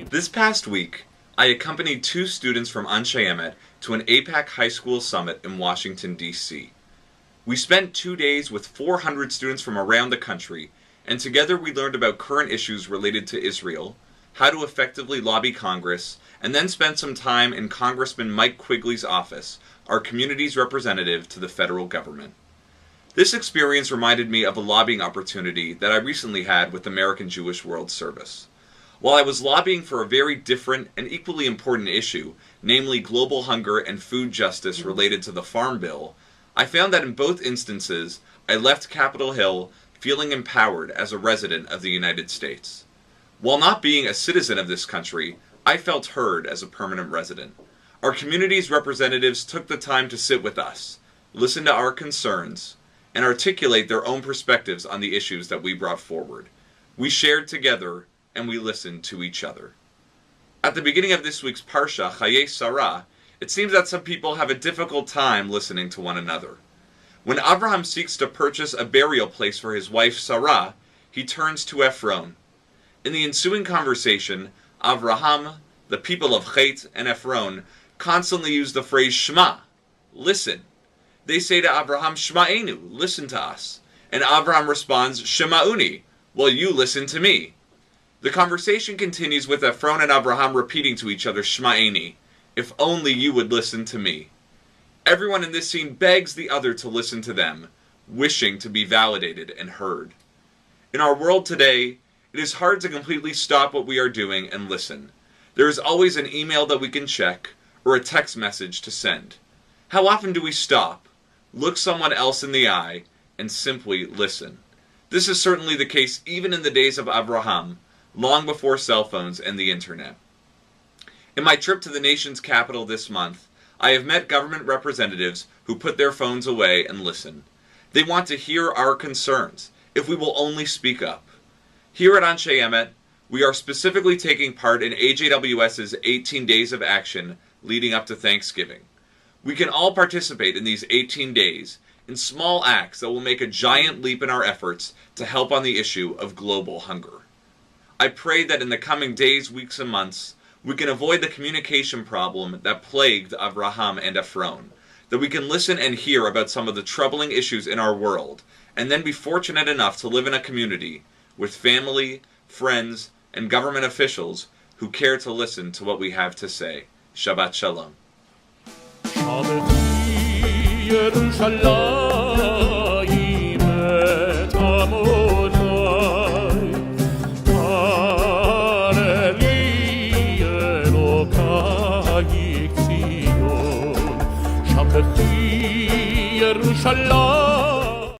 This past week, I accompanied 2 students from Anshe Emet to an APAC high school summit in Washington, D.C. We spent 2 days with 400 students from around the country, and together we learned about current issues related to Israel, how to effectively lobby Congress, and then spent some time in Congressman Mike Quigley's office, our community's representative to the federal government. This experience reminded me of a lobbying opportunity that I recently had with American Jewish World Service. While I was lobbying for a very different and equally important issue, namely global hunger and food justice related to the Farm Bill, I found that in both instances, I left Capitol Hill feeling empowered as a resident of the United States. While not being a citizen of this country, I felt heard as a permanent resident. Our community's representatives took the time to sit with us, listen to our concerns, and articulate their own perspectives on the issues that we brought forward. We shared together, and we listened to each other. At the beginning of this week's Parsha, Chayei Sara, it seems that some people have a difficult time listening to one another. When Abraham seeks to purchase a burial place for his wife Sara, he turns to Ephron. In the ensuing conversation, Abraham, the people of Chayei, and Ephron constantly use the phrase Shema, listen. They say to Abraham, Shma'enu, listen to us. And Abraham responds, Shema'uni, well, you listen to me. The conversation continues with Ephron and Abraham repeating to each other, Shma'eni, if only you would listen to me. Everyone in this scene begs the other to listen to them, wishing to be validated and heard. In our world today, it is hard to completely stop what we are doing and listen. There is always an email that we can check, or a text message to send. How often do we stop, look someone else in the eye, and simply listen? This is certainly the case even in the days of Abraham, long before cell phones and the internet. In my trip to the nation's capital this month, I have met government representatives who put their phones away and listen. They want to hear our concerns, if we will only speak up. Here at Anshe Emet, we are specifically taking part in AJWS's 18 Days of Action leading up to Thanksgiving. We can all participate in these 18 days in small acts that will make a giant leap in our efforts to help on the issue of global hunger. I pray that in the coming days, weeks, and months, we can avoid the communication problem that plagued Abraham and Ephron, that we can listen and hear about some of the troubling issues in our world, and then be fortunate enough to live in a community with family, friends, and government officials who care to listen to what we have to say. Shabbat Shalom. Shalom.